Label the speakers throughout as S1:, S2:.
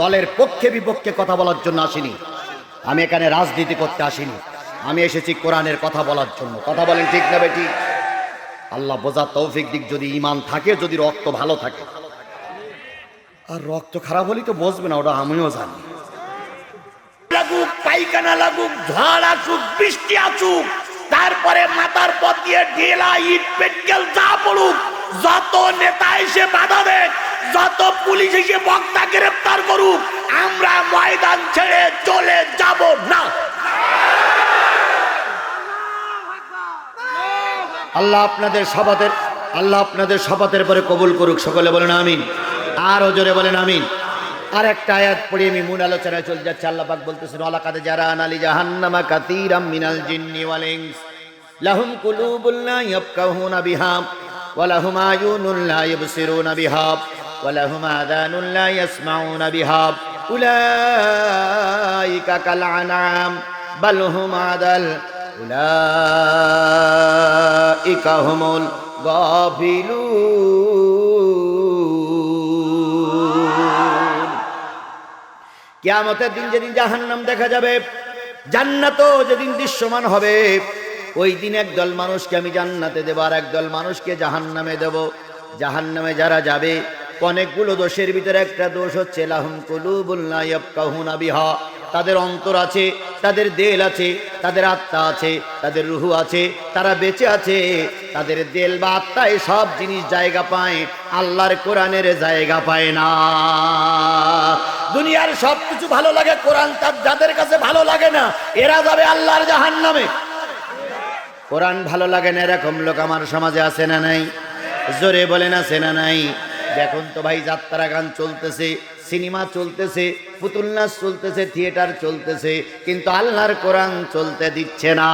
S1: দলের পক্ষে বিপক্ষে কথা বলার জন্য আসিনি, আমি এখানে রাজনীতি করতে আসিনি, আমি এসেছি কোরআনের কথা বলার জন্য। কথা বলেন ঠিক না বেটি? আল্লাহ বোঝার তৌফিক দিক, যদি ঈমান থাকে, যদি রক্ত ভালো থাকে। আর রক্ত খারাপ হলেই তো বসবে না, ওটা আমিও জানি। লাগুক, পায়খানা লাগুক, ঝড় আসুক, বৃষ্টি আসুক, তারপরে মাথার পথ দিয়ে ঢেলা ইট পেটকেল যা পড়ুক, যত নেতা এসে বাধা দেখ, যত পুলিশ এসে বক্তা গ্রেফতার করুক, আমরা ময়দান ছেড়ে চলে যাব না। আল্লাহ আপনাদের শপথের পরে কবুল করুক। সকলে বলেন আমিন। আর জোরে বলেন আমিন। আর একটা আয়াত পড়ে আমি মূল আলোচনায় চলে যাচ্ছি। আল্লাহ পাক বলতেছেন, ওয়ালাকাদ জারানা লি জাহান্নামা কাসীরাম মিনাল জিন্নি ওয়াল ইনস লাহুম কুলুবুন লা ইয়াফকাহুনা বিহা ওয়া লাহুম আয়ুনুন লা ইবসিরুনা বিহা ওয়া লাহুম আযানুন লা ইয়াসমাউনা বিহা উলাইকা কাল আনআম বাল হুম আদাল উলাইকা হুমুল গাফিলুন। কিয়ামতের দিন যেদিন জাহান্নাম দেখা যাবে, জান্নাতও যেদিন দৃশ্যমান হবে, ওই দিন একদল মানুষকে আমি জান্নাতে দেব, আর একদল মানুষকে জাহান্নামে দেব। জাহান্নামে যারা যাবে, অনেকগুলো দোষের ভিতরে একটা দোষ হচ্ছে লাহুম কুলুবুন লা ইয়াফকাহুনা বিহা, তাদের অন্তর আছে, তাদের দেল আছে, তাদের আত্মা আছে, তাদের রুহু আছে, তারা বেঁচে আছে, তাদের দেল বা আত্মায় সব জিনিস জায়গা পায়, আল্লাহর কোরআনের জায়গা পায় না। দুনিয়ার সব কিছু ভালো লাগে, কোরআন তার যাদের কাছে ভালো লাগে না, এরা যাবে আল্লাহর জাহান্নামে। কোরআন ভালো লাগে না এরকম লোক আমার সমাজে আছে না নাই? জোরে বলেন আছে না নাই? দেখুন তো ভাই, যাত্রা গান চলতেছে, সিনেমা চলতেছে, পুতুল নাচ চলতেছে, থিয়েটার চলতেছে, কিন্তু আল্লাহর কোরআন চলতে দিচ্ছে না।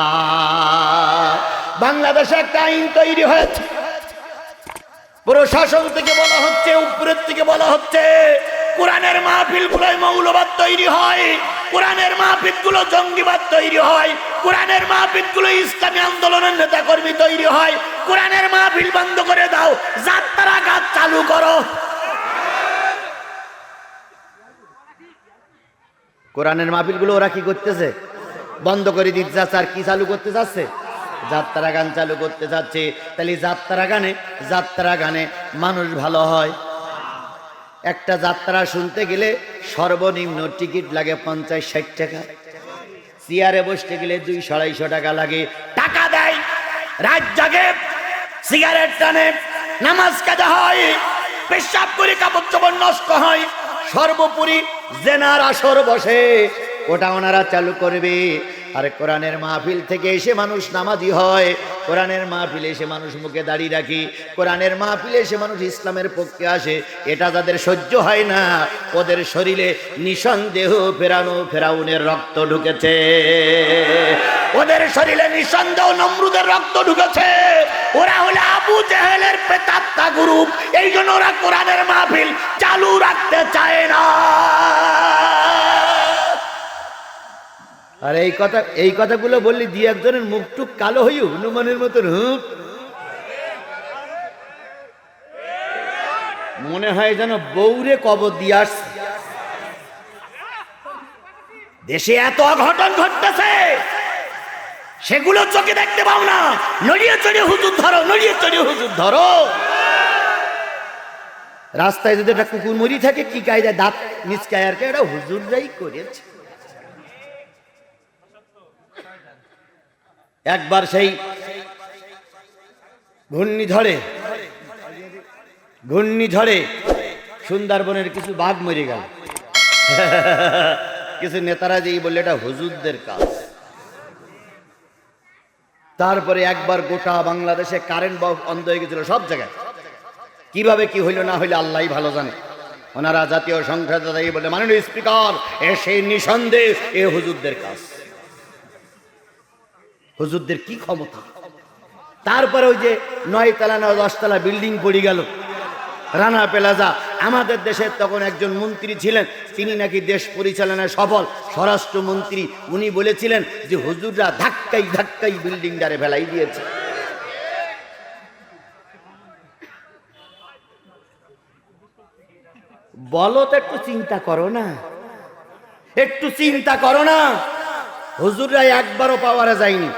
S1: বাংলাদেশে একটা আইন তৈরি হয়েছে, প্রশাসন থেকে বলা হচ্ছে, উপরের থেকে বলা হচ্ছে, কোরআনের মাহফিল গুলোয় মৌলবাদ তৈরি হয়, কোরআনের মাহফিল গুলো জঙ্গিবাদ তৈরি হয়, কোরআনের মাহফিল গুলো ইসলামী আন্দোলনের নেতা কর্মী তৈরি হয়। কোরআনের মাহফিল বন্ধ করে দাও, যাত্রা গান চালু করো। কোরআনের মাহফিল গুলো ওরা কি করতেছে? বন্ধ করে দিতে চাচ্ছে। আর কি চালু করতে চাচ্ছে? যাত্রা গান চালু করতে চাচ্ছে। তাহলে যাত্রা গানে মানুষ ভালো হয়? একটা যাত্রা শুনতে গেলে সর্বনিম্ন টিকিট লাগে 50-60 টাকা, চেয়ারে বসতে গেলে 200-250 টাকা লাগে। টাকা দেয়, রাত জাগে, সিগারেট টানে, নামাজ কাজা হয়, পেশাব করে কাপড় চোপড় নষ্ট হয়, সর্বোপরি জেনার আসর বসে, ওটা ওনারা চালু করবে। আর কোরআনের মাহফিল থেকে এসে মানুষ নামাজি হয়, কোরআনের মাহফিলে এসে মানুষ মুখে দাড়ি রাখি, কোরআনের মাহফিলে এসে মানুষ ইসলামের পক্ষে আসে, এটা যাদের সহ্য হয় না, ওদের শরীরে নিঃসন্দেহ ফেরাউনের রক্ত ঢুকেছে, ওদের শরীরে নিঃসন্দেহ নমরুদের রক্ত ঢুকেছে। ওরা হলে আবু জেহেলের প্রেতাত্মা গ্রুপ, এই জন্য ওরা কোরআনের মাহফিল চালু রাখতে চায় না। আর এই কথাগুলো বললি দিয়ে একজনের মুখটুক কালো হই হনুমানের মতন মনে হয় যেন বৌরে কবর দিয়ে আসছে। দেশে এত অঘটন ঘটতেছে, সেগুলো চোখে দেখতে পাও না। নড়িয়ে চড়িয়ে হুজুর ধরো, নড়িয়ে চড়িয়ে হুজুর ধরো। রাস্তায় যদি একটা কুকুর মরি থাকে, কি কায়দায় দাঁত মিচকায়, আর এটা হুজুররাই করেছে। একবার সেই ঘূর্ণিঝড়ে সুন্দরবনের কিছু বাঘ মরে গেল। কিছু নেতারা যেই বললে এটা হুজুরদের কাজ। তারপরে একবার গোটা বাংলাদেশে কারেন্ট বন্ধ হয়ে গেছিল সব জায়গায়। কিভাবে কি হইল না হইলে আল্লাহই ভালো জানে। ওনারা জাতীয় সংসদ বলে, মাননীয় স্পিকার, সেই নিঃসন্দেহ এ হুজুরদের কাজ। হুজুরদের কি ক্ষমতা! তারপরে ওই যে 9 তলা না 10 তলা বিল্ডিং পড়ে গেল, রানা প্লাজা। আমাদের দেশের তখন একজন মন্ত্রী ছিলেন, তিনি নাকি দেশ পরিচালনায় সফল, স্বরাষ্ট্রমন্ত্রী। উনি বলেছিলেন যে হুজুররা ধাক্কাই বিল্ডিংটারে ফেলাই দিয়েছে। বলো তো, একটু চিন্তা করো না, একটু চিন্তা করো না। হুজুররা একবারও পাওয়ারে যায়নি।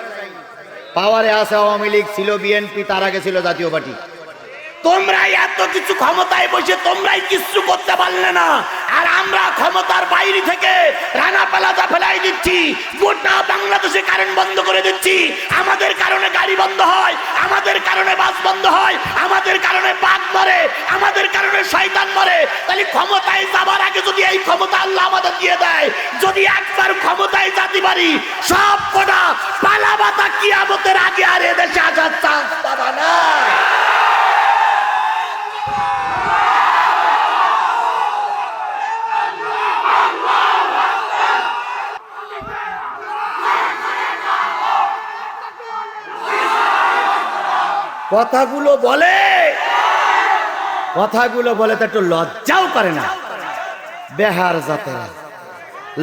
S1: পাওয়ারে আছে আওয়ামী লীগ, ছিল বিএনপি, তার আগে ছিল জাতীয় পার্টি। তোমরা এত কিছু ক্ষমতায় বসে তোমরাই কিছু করতে পারলে না, আর আমরা ক্ষমতার বাইরে থেকে রানা প্লাজা ফেলাই দিচ্ছি, গোটা বাংলাদেশে কারেন্ট বন্ধ করে দিচ্ছি। আমাদের কারণে গাড়ি বন্ধ হয়, আমাদের কারণে বাস বন্ধ হয়, আমাদের কারণে বাঘ মরে, আমাদের কারণে শয়তান মরে। তাহলে ক্ষমতায় যাবার আগে যদি এই ক্ষমতা আল্লাহ আমাদের দিয়ে দেয়, যদি একবার ক্ষমতায় যেতে পারি, সব কটা পালাবাতা কিয়ামতের আগে আর এদেশে আসার চান্স পাবা না। কথাগুলো বলে তো একটু লজ্জাও করে না। বেহার জাতেরা,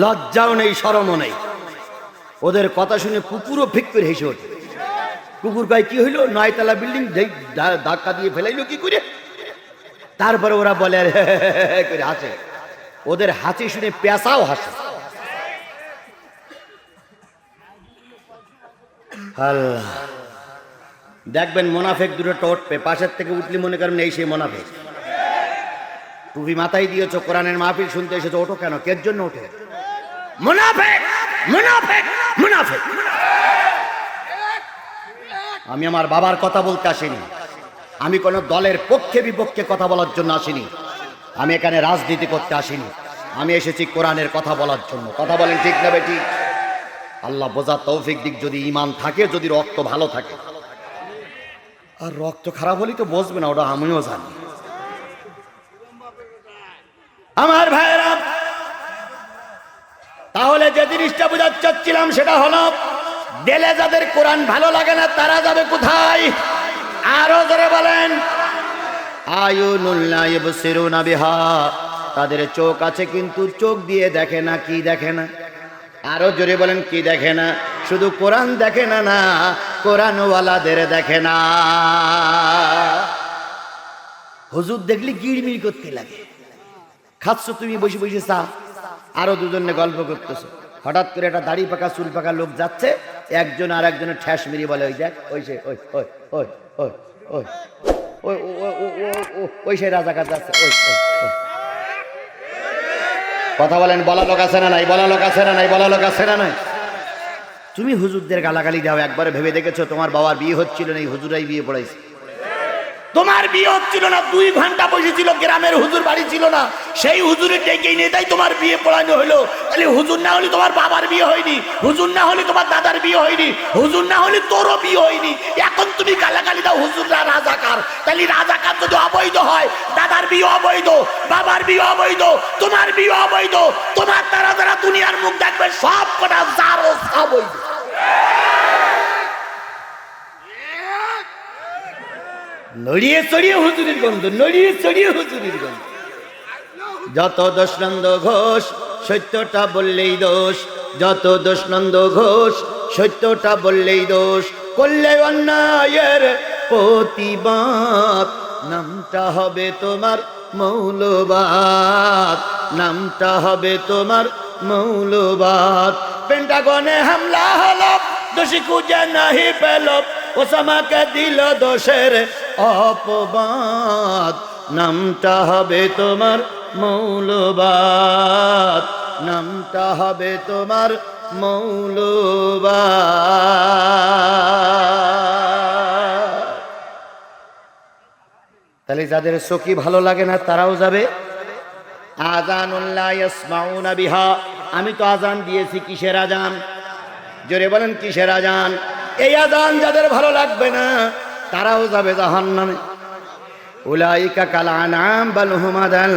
S1: লজ্জাও নেই, শরমও নেই। ওদের কথা শুনে কুকুরও ফিক করে হেসে ওঠে। কুকুর কয় কি হইলো, 9 তলা বিল্ডিং ধাক্কা দিয়ে ফেলাইলো কি করে। তারপরে ওরা বলে আর করে হাসে। ওদের হাসি শুনে পেঁচাও হাসে। আল্লাহ, দেখবেন মোনাফেক দুটো টোটপে পাশের থেকে উঠলি মনে করেন এই সেই মোনাফেক। টুপি মাথায় দিয়েছো, কোরআনের মাহফিল শুনতে এসেছো, ওঠো কেন? কের জন্য ওঠে? মুনাফিক, মুনাফিক, মুনাফিক। আমি আমার বাবার কথা বলতে আসিনি, আমি কোন দলের পক্ষে বিপক্ষে কথা বলার জন্য আসিনি, আমি এখানে রাজনীতি করতে আসিনি, আমি এসেছি কোরআনের কথা বলার জন্য। কথা বলেন ঠিক না বেটি? আল্লাহ বোঝার তৌফিক দিক। যদি ঈমান থাকে, যদি রক্ত ভালো থাকে। আর রক্ত খারাপ হলেই তো বসবে না, ওটা আমিও জানি। আমার ভাইয়েরা, তাহলে যে জিনিসটা বোঝাতে চাচ্ছিলাম সেটা হলো, দিলে যাদের কোরআন ভালো লাগে না তারা যাবে কোথায়? আরো জোরে বলেন। আয়ুনুল লা ইবসিরুনা বিহা, তাদের চোখ আছে কিন্তু চোখ দিয়ে দেখে না। কি দেখে না? আরো জোরে বলেন, কি দেখে না? শুধু কোরআন দেখে না, না কোরআনওয়ালাদের দেখে না। হুজুর দেখলি গিড়মিড় করতে লাগে। খাচ্ছ তুমি বসে বসে চা, আরো দুজনে গল্প করতেছো। হঠাৎ করে একটা দাড়ি পাকা চুল পাকা লোক যাচ্ছে, একজন আর একজনের ঠ্যাস মেরে বলে, ওই দেখ, ওই সে, ওই ওই ওই ওই ওই ওই ওই সেই রাজাকার যাচ্ছে, ওই ওই। কথা বলেন, বলা লোক আছে না নাই? বলা লোক আছে না নাই? বলা লোক আছে না নাই? তুমি হুজুরদের গালাগালি দাও, একবারে ভেবে দেখেছো তোমার বাবার বিয়ে হচ্ছিল না, এই হুজুরাই বিয়ে পড়াইছে? তোমার বিয়ে হচ্ছিল না, 2 ঘন্টা বসেছিল, গ্রামের হুজুর বাড়ি ছিল না, সেই হুজুরের ডেকে নিয়ে তাই তোমার বিয়ে পড়ানো হলো। তাহলে হুজুর না হলে তোমার বাবার বিয়ে হয়নি, হুজুর না হলে তোমার দাদার বিয়ে হয়নি, হুজুর না হলে তোরও বিয়ে হয়নি। এখন তুমি গালাগালি দাও হুজুররা রাজাকার। তাহলে রাজাকার যদি অবৈধ হয়, দাদার বিয়ে অবৈধ, বাবার বিয়ে অবৈধ, তোমার বিয়ে অবৈধ, তোমার দ্বারা যারা দুনিয়ার মুখ দেখবে সব কটা যারও অবৈধ। নড়িয়ে চড়িয়ে হুজুরের গন্ধ, নড়িয়ে চড়িয়ে হুজুরের গন্ধ। যত দোষ নন্দ ঘোষ, সত্যটা বললেই দোষ। যত দোষ নন্দ ঘোষ, সত্যটা বললেই দোষ। করলে অন্যায়ের প্রতিবাদ, নামটা হবে তোমার মৌলবাদ, নামটা হবে তোমার মৌলবাদ। পেন্টাগনে হামলা হলো, দোষী খুঁজে নাহি পেল, ওসামাকে দিল দোষের অপবাদ। নামটা হবে তোমার মৌলবাদ, নামটা হবে তোমার মৌলবাদ। তাহলে যাদের চোখই ভালো লাগে না তারাও যাবে। আযানুল্লাহ ইয়াসমাউনা বিহা, আমি তো আজান দিয়েছি। কিসের আজান? জোরে বলেন, কিসের আজান? এই আজান যাদের ভালো লাগবে না তারাও যাবে জাহান্নামে। উলাইকা কাল আনআম বাল হুম আদাল,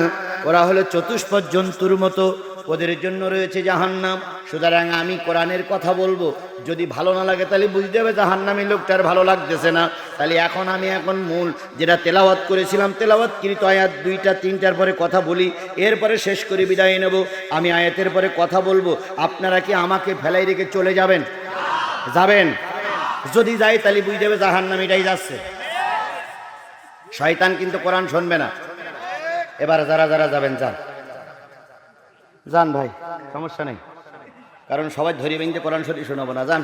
S1: ওরা হলো চতুষ্পদ জন্তুর মতো, ওদের জন্য রয়েছে জাহান্নাম। সুতরাং আমি কোরআনের কথা বলবো, যদি ভালো না লাগে তাহলে বুঝতে হবে জাহান্নামী লোকটার ভালো লাগতেছে না। তাহলে এখন মূল যেটা তেলাওয়াত করেছিলাম, তেলাওয়াতকৃত আয়াত 2টা 3টার পরে কথা বলি, এরপরে শেষ করে বিদায় নেব। আমি আয়াতের পরে কথা বলবো। আপনারা কি আমাকে ফেলাই রেখে চলে যাবেন? যাবেন? যদি যাই তাহলে বুঝতে হবে জাহান্নামীটাই যাচ্ছে। শয়তান কিন্তু কোরআন শুনবে না। এবার যারা যারা যাবেন যান, যান ভাই, সমস্যা নেই, কারণ সবাই ধরি ভেঙে কোরআন শরীফ শোনাবো না, যান।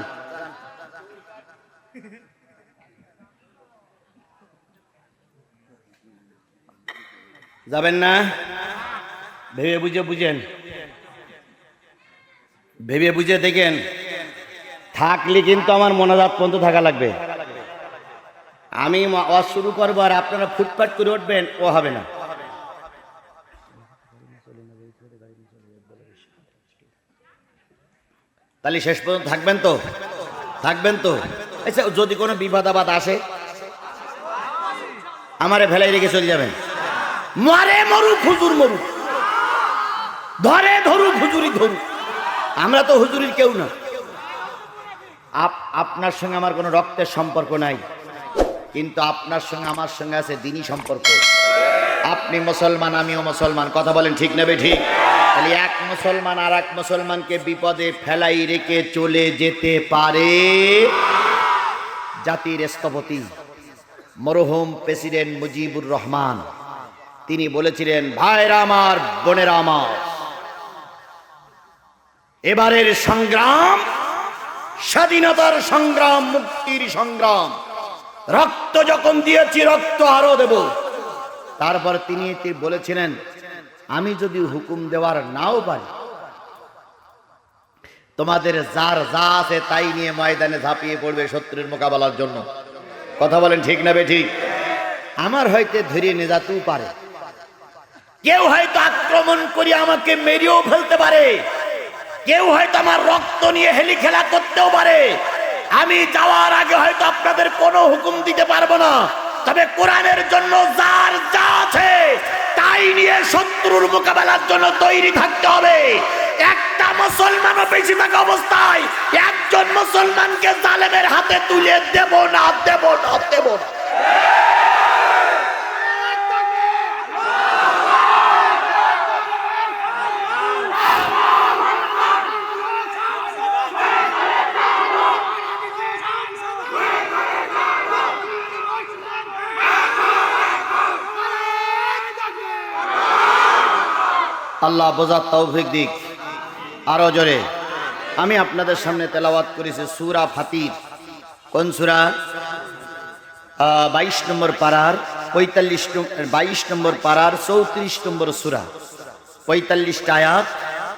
S1: যাবেন না? ভেবে বুঝে বুঝেন, ভেবে বুঝে দেখেন, থাকলে কিন্তু আমার মোনাজাত পর্যন্ত থাকা লাগবে। আমি ওয়াজ শুরু করবো আর আপনারা ফুটপাট করে উঠবেন, ও হবে না। তাহলে শেষ পর্যন্ত থাকবেন তো? থাকবেন তো? আচ্ছা, যদি কোনো বিবাদ আবাদ আসে আমারে ফেলাই রেখে চলে যাবেন? মারে মরু হুজুর মরু, ধরে ধরু হুজুরি ধরু, আমরা তো হুজুরির কেউ না। আপনার সঙ্গে আমার কোনো রক্তের সম্পর্ক নাই, কিন্তু আপনার সঙ্গে আমার সঙ্গে আছে দ্বীনি সম্পর্ক। আপনি মুসলমান, আমিও মুসলমান, কথা বলেন ঠিক নেবে ঠিক? তাহলে এক মুসলমান আর এক মুসলমানকে বিপদে ফেলাই রেখে চলে যেতে পারে? জাতির স্থপতি মরহুম প্রেসিডেন্ট মুজিবুর রহমান তিনি বলেছিলেন, ভাইরা আমার, বোনেরা আমার, এবারের সংগ্রাম স্বাধীনতার সংগ্রাম, মুক্তির সংগ্রাম, রক্ত যখন দিয়েছি রক্ত আরো দেব। তারপর তিনি বলেছিলেন, আমি যদি হুকুম দেওয়ার নাও পারি, তোমাদের যার যা আছে তাই নিয়ে ময়দানে ঝাঁপিয়ে পড়বে শত্রুর মোকাবেলার জন্য। কথা বলেন ঠিক না বেঠিক? আমার হয়তো ধরে নিয়ে যেতেও পারে, কেউ হয়তো আক্রমণ করে আমাকে মেরেও ফেলতে পারে, কেউ হয়তো আমার রক্ত নিয়ে হেলি খেলা করতেও পারে। আমি যাওয়ার আগে হয়তো আপনাদের কোনো হুকুম দিতে পারবো না, তবে কোরআনের জন্য যার যা আছে তাই নিয়ে শত্রুর মোকাবেলার জন্য তৈরি থাকতে হবে। একটা মুসলমানও বেশি থাকা অবস্থায় একজন মুসলমানকে জালেমের হাতে তুলে দেব না, দেব না, দেব না। আল্লাহ বোঝার তৌফিক দিক। আরো জোরে আমি আপনাদের সামনে তেলাওয়াত করেছি সূরা ফাতির। কোন সূরা? 22 নম্বর পারার 22 নম্বর পারার 34 নম্বর সূরা, 45টা আয়াত,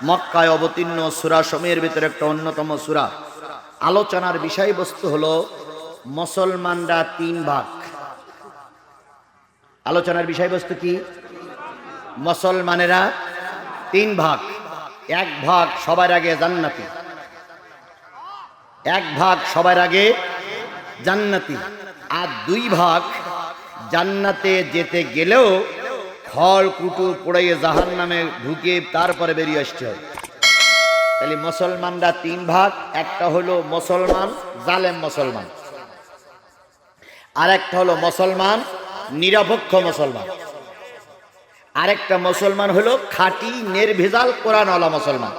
S1: মক্কায় অবতীর্ণ সূরা সমূহের ভিতরে একটা অন্যতম সূরা। আলোচনার বিষয়বস্তু হলো মুসলমানরা তিন ভাগ। আলোচনার বিষয়বস্তু কি? মুসলমানেরা তিন ভাগ। এক ভাগ সবার আগে জান্নাতি, এক ভাগ সবার আগে জান্নাতি, আর দুই ভাগ জান্নাতে যেতে গেলেও খড় কুটু পোড়াইয়ে জাহান্নামে ঢুকে তারপরে বেরিয়ে আসতে হয়। তাহলে মুসলমানরা তিন ভাগ। একটা হলো মুসলমান জালেম মুসলমান, আর একটা হলো মুসলমান নিরপেক্ষ মুসলমান, আরেকটা মুসলমান হলো খাঁটি নির্ভেজাল কোরআনওয়ালা মুসলমান।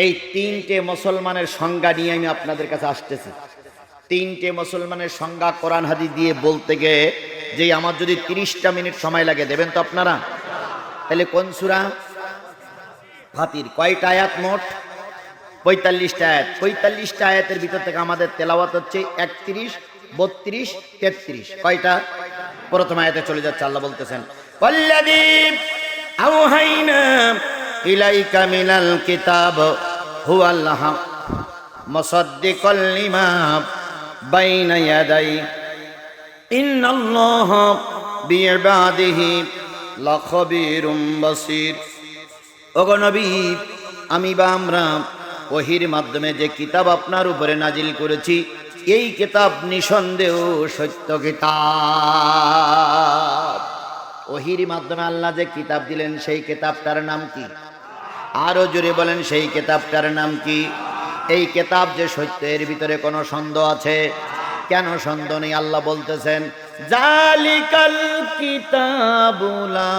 S1: এই তিনটে মুসলমানের সংজ্ঞা নিয়ে আমি আপনাদের কাছে আসতেছি। তিনটে মুসলমানের সংজ্ঞা কোরআন হাদিস দিয়ে বলতে গিয়ে যে আমার যদি 30টা মিনিট সময় লাগে, দেবেন তো আপনারা? তাহলে কোন সূরা? ফাতির। কয়টা আয়াত মোট? 45টা আয়াত। 45টা আয়াতের ভিতর থেকে আমাদের তেলাওয়াত হচ্ছে 31, 32, 33। কয়টা? প্রথম আয়াতে চলে যাচ্ছে। আল্লাহ বলতেছেন, ওয়াল্লাযী আওহাইনা ইলাইকা মিনাল কিতাব হুয়াল হক মুসাদ্দিকাল লিমা বাইনা ইয়াদাই ইন্নাল্লাহা বিইবাদিহি লাখাবীরুম বাসীর। ওগো নবী, আমি বা আমরা ওহীর মাধ্যমে যে কিতাব আপনার উপরে নাজিল করেছি, এই কিতাব নিঃসন্দেহ সত্য কিতাব। ওহীর মাধ্যমে আল্লাহ যে কিতাব দিলেন সেই কিতাবটার নাম কি? আরো জোরে বলেন, সেই কিতাবটার নাম কি? এই কিতাব যে সত্য, এর ভিতরে কোনো সন্দেহ আছে? কেন সন্দেহ নেই? আল্লাহ বলতেছেন, জালিকাল কিতাবু লা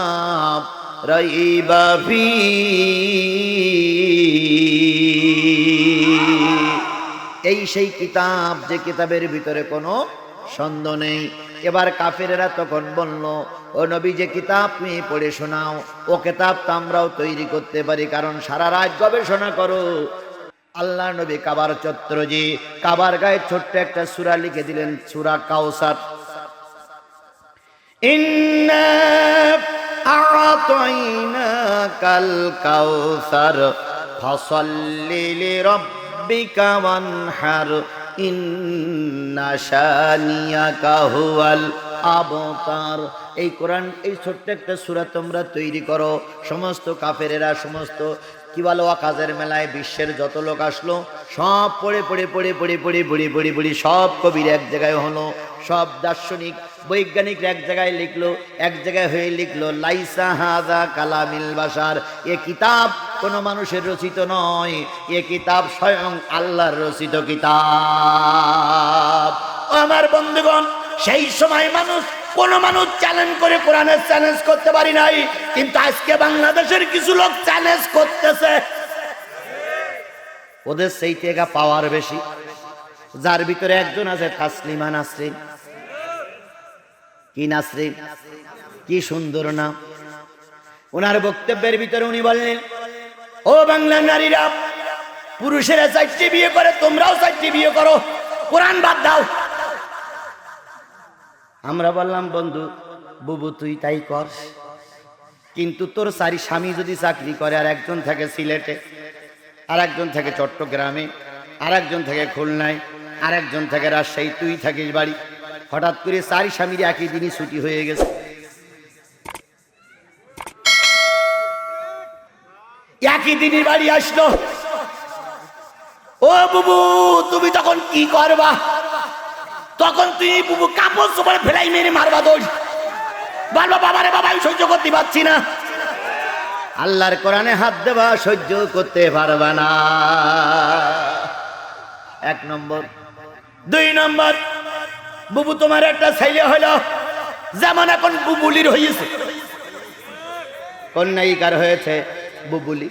S1: রাইবা ফীহি। এই সেই কিতাব যে কিতাবের ভিতরে কোনো সন্দেহ নেই। এবার কাফেরেরা তখন বলল, ও ও নবী যে কিতাব তুমি পড়ে শোনাও, ও কিতাব তো আমরাও তৈরি করতে পারি, কারণ সারা রাত গবেষণা করো। আল্লাহ নবী কাবার চত্বর জি কাবার গায়ে ছোট্ট একটা সূরা লিখে দিলেন, সূরা কাউসার। ইন্না আ'তাইনাকাল কাউসার ফাসাল্লি লিরাব্বিকা ওয়ানহার ইন্না শানিয়াকা হুয়াল আবতার। এই কোরআন, এই ছোট্ট একটা সূরা তোমরা তৈরি করো। সমস্ত কাফেরেরা, সমস্ত কি বলো কাজের মেলায় বিশ্বের যত লোক আসলো, সব পড়ে পড়ে পড়ে পড়ে পড়ে পড়ে পড়ে পড়ে সব কবির এক জায়গায় হলো, সব দার্শনিক বৈজ্ঞানিকরা এক জায়গায় লিখলো, এক জায়গায় হয়ে লিখলো লাইসা হাযা কালামিল বাশার, এ কিতাব কোনো মানুষের রচিত নয়, এ কিতাব স্বয়ং আল্লাহর রচিত কিতাব। আমার বন্ধুগণ, সেই সময় কোন মানুষ চ্যালেঞ্জ করে কোরআনের চ্যালেঞ্জ করতে পারি নাই, কিন্তু আজকে বাংলাদেশের কিছু লোক চ্যালেঞ্জ করতেছে। ওদের সেই থেকে পাওয়ার বেশি, যার ভিতরে একজন আছে তাসলিমা নাসরিন। কি নাসরিন, কি সুন্দর নাম। ওনার বক্তব্যের ভিতরে উনি বললেন, ও বাংলার নারীরা, পুরুষেরা 4টি বিয়ে করে, তোমরাও 4টি বিয়ে করো, কোরআন বাদ দাও। আমরা বললাম, বন্ধু বুবু তুই তাই কর, কিন্তু তোর 4 স্বামী যদি চাকরি করে, আর একজন থাকে সিলেটে, আর একজন থাকে চট্টগ্রামে, আর একজন থাকে খুলনায়, আর একজন থাকে রাজশাহী, তুই থাকিস বাড়ি, হঠাৎ করে 4 স্বামীর একই দিনই ছুটি হয়ে গেছে, একই দিনই বাড়ি আসলো। ও বুবু তুমি তখন কি করবা? তখন তুই বুবু কাপড় চোপড় ফেলাই মেরে মারবা, দোষ বলবা বাবারে বাবা আমি সহ্য করতে পারছি না। আল্লাহর কোরআনে হাত দেবা সহ্য করতে পারবা না, 1 নম্বর। 2 নম্বর, বুবু তোমার একটা ছেলে হলো, যেমন এখন বুবুলির হয়েছে, কন্যাইকার হয়েছে বুবুলি।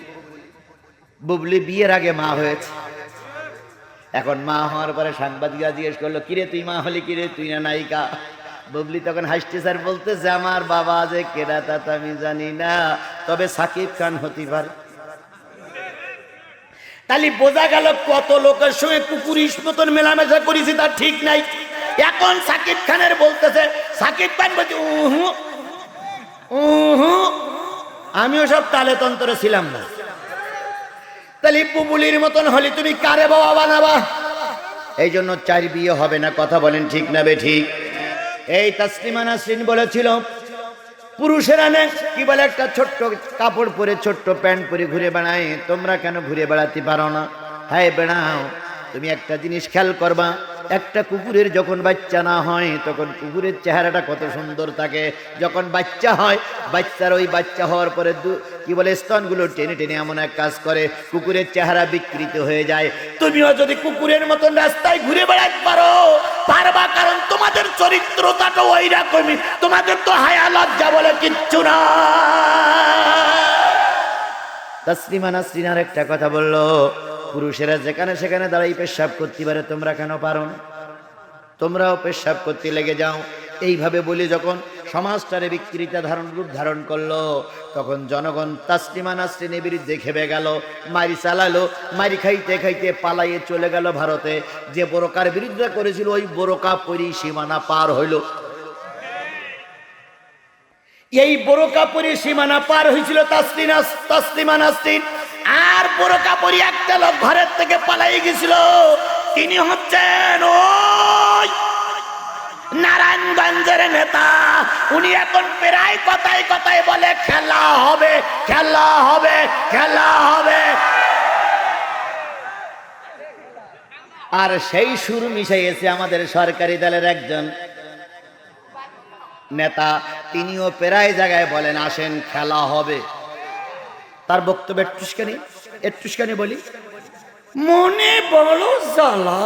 S1: বুবলি বিয়ের আগে মা হয়েছে, এখন মা হওয়ার পরে সাংবাদিকরা জিজ্ঞেস করলো, কিরে তুই মা হলি, কিরে তুই না নায়িকা? বুবলি তখন হাসতে স্যার বলতেছে, আমার বাবা যে কেডা তা তো আমি জানি না, তবে সাকিব খান হতে পারে। তাহলে বোঝা গেল কত লোকের সঙ্গে কুকুরিশ মতন মেলামেশা করেছি, তার ঠিক নাই। এখন সাকিব খানের বলতেছে, সাকিব খান বলছে উহু উহু, আমিও সব তালে তন্ত্রে ছিলাম না। তাহলে বুবুলির মতন হলে তুমি কারে বাবা বানাবা? এই জন্য 4 বিয়ে হবে না, কথা বলেন ঠিক না বে ঠিক? এই তাসলিমা নাসরিন বলেছিল, পুরুষেরা না কি বলে একটা ছোট্ট কাপড় পরে, ছোট্ট প্যান্ট পরে ঘুরে বেড়ায়, তোমরা কেন ঘুরে বেড়াতে পারো না? হ্যাঁ বেড়াও। তুমি একটা জিনিস খেয়াল করবা, একটা কুকুরের যখন বাচ্চা না হয়, তখন কুকুরের চেহারাটা কত সুন্দর থাকে। যখন বাচ্চা হয়, বাচ্চার ওই বাচ্চা হওয়ার পরে কি বলে স্তনগুলো টেনে টেনে এমন এক কাজ করে, কুকুরের চেহারা বিকৃত হয়ে যায়। তুমিও যদি কুকুরের মতন রাস্তায় ঘুরে বেড়াতে পারবা, কারণ তোমাদের চরিত্রটা ওই রকমই, তোমাদের তো হায়া লজ্জা বলে কিচ্ছু না। তাসলিমা নাসরিন আর একটা কথা বললো, পুরুষেরা যেখানে সেখানে দাঁড়াই পেশাব করতে পারে, তোমরা কেন পারো না? তোমরাও পেশাব করতে লেগে যাও। এইভাবে বলে যখন সমাজটারে বিকৃতি রূপ ধারণ করলো, তখন জনগণ তাসলিমা নাসরিনের বিরুদ্ধে খেপে গেল, মারি চালালো, মারি খাইতে খাইতে পালাইয়ে চলে গেল ভারতে। যে বোরকার বিরুদ্ধে করেছিল, ওই বোরকা পরি সীমানা পার হইল। এই বোরকা পরি সীমানা পার হয়েছিল তাসলিমা নাসরিন। আর বোরকা পরি একটা লোক ঘরের থেকে পালাই গেছিল, তিনি হচ্ছেন ওই নারায়ণগঞ্জের নেতা। উনি এখন প্রায় কথায় কথায় বলে খেলা হবে, খেলা হবে, খেলা হবে। আর সেই সুর মিশাইয়েছে আমাদের সরকারি দলের একজন নেতা, তিনিও প্রায় জায়গায় বলেন আসেন খেলা হবে। তার বক্তব্য একটুখানি বলি, মনে বড় জ্বালা,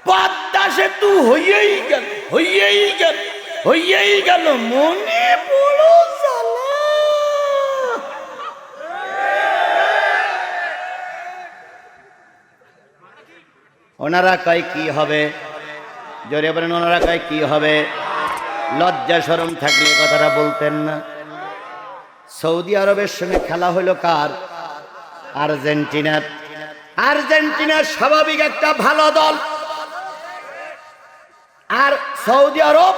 S1: পদ্মা সেতু হইয়েই গেল, হইয়েই গেল, হইয়েই গেল, মনে বড় জ্বালা। ওনারা কয় কি হবে? জোরে বলেন, ওনারা কয় কি হবে? লজ্জা শরম থাকলে কথাটা বলতেন না। সৌদি আরবের সঙ্গে খেলা হলো কার? আর্জেন্টিনার। আর্জেন্টিনার স্বাভাবিক একটা ভালো দল, আর সৌদি আরব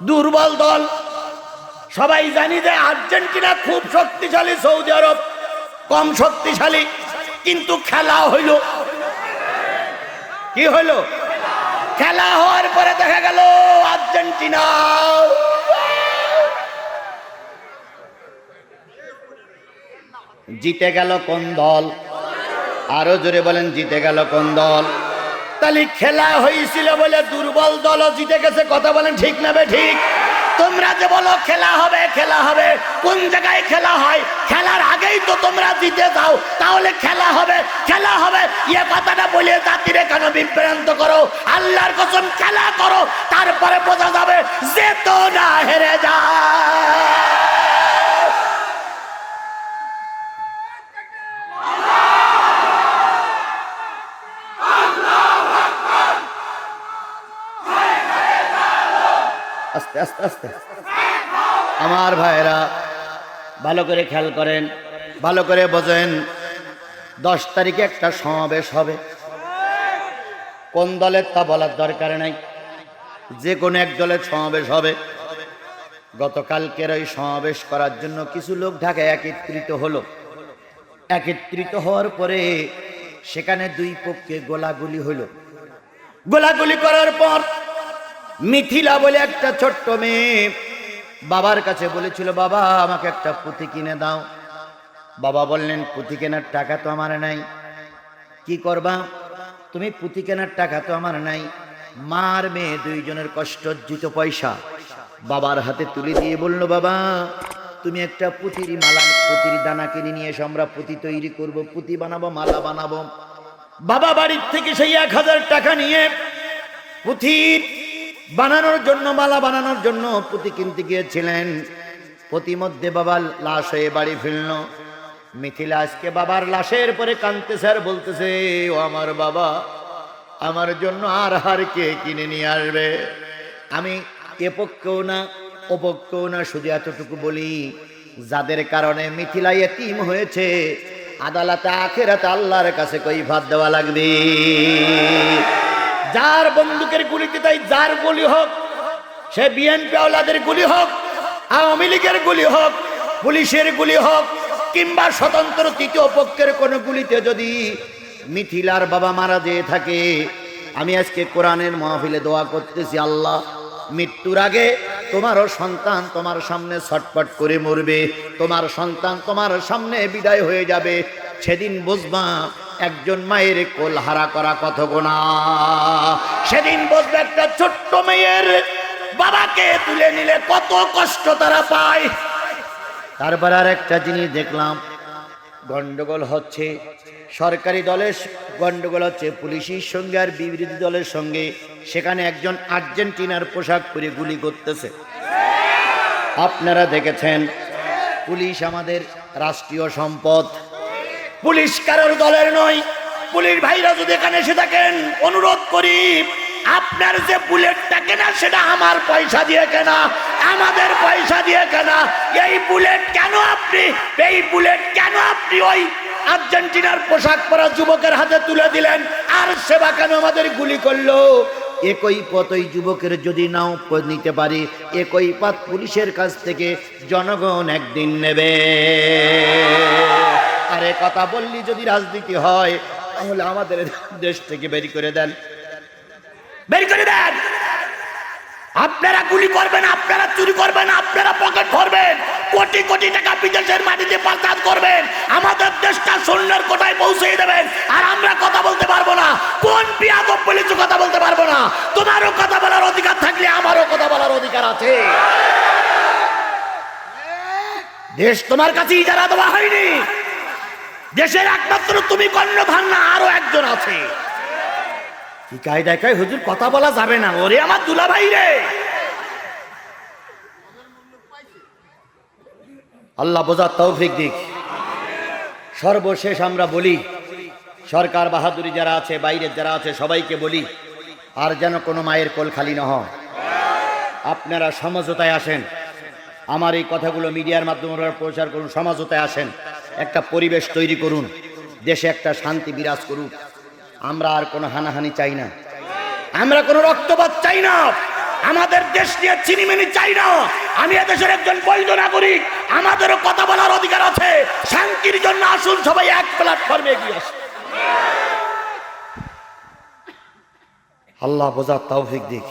S1: দুর্বল দল। সবাই জানি যে আর্জেন্টিনা খুব শক্তিশালী, সৌদি আরব কম শক্তিশালী। কিন্তু খেলা হইল, কি হইল? খেলা হওয়ার পরে দেখা গেল আর্জেন্টিনা জিতে গেল কোন দল? আরো জোরে বলেন, জিতে গেল কোন দল? তাহলে খেলা হয়েছিল বলে দুর্বল দলও জিতে গেছে। কথা বলেন ঠিক না বে ঠিক? তোমরা যে বলো খেলা হবে খেলা হবে, কোন জায়গায় খেলা হয়? খেলার আগেই তো তোমরা জিতে যাও, তাহলে খেলা হবে খেলা হবে ইয়ে কথাটা বলে জাতিরে কেন বিভ্রান্ত করো? আল্লাহর কসম খেলা করো, তারপরে বোঝা যাবে যে তো না হেরে যায়। আস্তে আস্তে আস্তে আমার ভাইরা ভালো করে খেয়াল করেন, ভালো করে বোঝেন। 10 তারিখে একটা সমাবেশ হবে। কোন দলের তা বলার দরকার নাই, যে কোনো এক দলের সমাবেশ হবে। গতকালকের ওই সমাবেশ করার জন্য কিছু লোক ঢাকায় একত্রিত হলো। একত্রিত হওয়ার পরে সেখানে দুই পক্ষে গোলাগুলি হলো। গোলাগুলি করার পর মিথিলা বলে একটা ছোট্ট মেয়ে বাবার কাছে বলেছিল, বাবা আমাকে একটা পুঁথি কিনে দাও। বাবা বললেন, পুঁথি কেনার টাকা তো আমার নাই। কি করবা তুমি? পুঁথি কেনার টাকা তো আমার নাই। মার মেয়ে দুইজনের কষ্টার্জিত পয়সা বাবার হাতে তুলে দিয়ে বলল, বাবা তুমি একটা পুঁথির মালা, পুঁথির দানা কিনে নিয়ে এসো, আমরা পুঁথি তৈরি করব, পুঁথি বানাবো, মালা বানাবো। বাবা বাড়ির থেকে সেই 1000 টাকা নিয়ে পুঁথি বানানোর জন্য, মালা বানানোর জন্য পুঁথি কিনতে গিয়েছিলেন। প্রতিমধ্যে বাবা লাশ হয়ে বাড়ি ফিরল। মিথিলা আজকে বাবার লাশের পরে কাঁদতেছে আর বলতেছে, ও আমার বাবা, আমার জন্য আর হার কে কিনে নিয়ে আসবে? আমি এ পক্ষেও না ও পক্ষেও না, শুধু এতটুকু বলি, যাদের কারণে মিথিলা এতিম হয়েছে, আদালতে আখিরাতে আল্লাহর কাছে কৈফিয়ত দেওয়া লাগবে। যার বন্দুকের গুলিতে তাই যার গুলি হোক, সে বিএনপি আওলাদের গুলি হোক, আওয়ামী লীগের গুলি হোক, পুলিশের গুলি হোক, কিংবা স্বতন্ত্র তৃতীয় পক্ষের কোন গুলিতে যদি মিথিলার বাবা মারা যেয়ে থাকে, আমি আজকে কোরআনের মাহফিলে দোয়া করতেছি, আল্লাহ মৃত্যুর আগে তোমারও সন্তান তোমার সামনে ছটপট করে মরবে, তোমার সন্তান তোমার সামনে বিদায় হয়ে যাবে। সেদিন বুঝবা একজন মায়ের কোল হারা করা কত গুনাহ। সেদিন বুঝবে একটা ছোট্ট মেয়ের বাবাকে তুলে নিলে কত কষ্ট তারা পায়। তারপর আর একটা জিনিস দেখলাম, গন্ডগোল হচ্ছে সরকারি দলের গন্ডগোল হচ্ছে পুলিশের সঙ্গে আর বিরোধী দলের সঙ্গে। সেখানে একজন আর্জেন্টিনার পোশাক পরে গুলি করতেছে। আপনারা দেখেছেন, পুলিশ আমাদের রাষ্ট্রীয় সম্পদ, পুলিশ কারোর দলের নয়। পুলিশ ভাইরা যদি এখানে এসে থাকেন, অনুরোধ করি, আপনার যে বুলেটটা কেনা সেটা আমার পয়সা দিয়ে কেনা, আমাদের পয়সা দিয়ে কেনা। এই বুলেট কেন আপনি ওই আর্জেন্টিনার পোশাক পরা যুবকের হাতে তুলে দিলেন? আর সেবা কেন আমাদের গুলি করলো? একই পথ ওই যুবকের যদি নাও নিতে পারি, একই পথ পুলিশের কাছ থেকে জনগণ একদিন নেবে। আরে কথা বললি যদি রাজনীতি হয়, তাহলে আমাদের দেশ থেকে বের করে দেন। আপনারা গুলি করবেন, আপনারা চুরি করবেন, আপনারা পকেট ভরবেন, কোটি কোটি টাকা বিদেশের মাটিতে পাচার করবেন, আমাদের দেশটা শূন্যের কোটায় পৌঁছে দেবেন, আর আমরা কথা বলতে পারবো না। কোন বিয়াদব বলেছো কথা বলতে পারবো না? তোমারও কথা বলার অধিকার থাকলে আমারও কথা বলার অধিকার আছে। দেশ তোমার কাছে ইজারা দেওয়া হয়নি। দেশের একমাত্র তুমি কর্ণধার না, আরো একজন আছে। কি কায়দায় কয় হুজুর কথা বলা যাবে না? ওরে আমার দুলা ভাই রে, আল্লাহ বোঝার তৌফিক দিক। সর্বশেষ আমরা বলি, সরকার বাহাদুরি যারা আছে, বাইরের যারা আছে, সবাইকে বলি, আর যেন কোনো মায়ের কোল খালি না হয়। আপনারা সমঝোতায় আসেন, আমার এই কথাগুলো মিডিয়ার মাধ্যমে প্রচার করুন, সমঝোতায় আসেন, একটা পরিবেশ তৈরি করুন, দেশে একটা শান্তি বিরাজ করুক। আমরা আর কোনো হানাহানি চাই না, আমরা কোনো রক্তপাত চাই না, আমাদের দেশ নিয়ে চিনিমিনি চাই না। আমি এদেশের একজন বৈধ নাগরিক, আমাদেরও কথা বলার অধিকার আছে। শান্তির জন্য আসুন সবাই এক প্ল্যাটফর্মে এগিয়ে আসুন। আল্লাহ বোঝার তৌফিক দিক।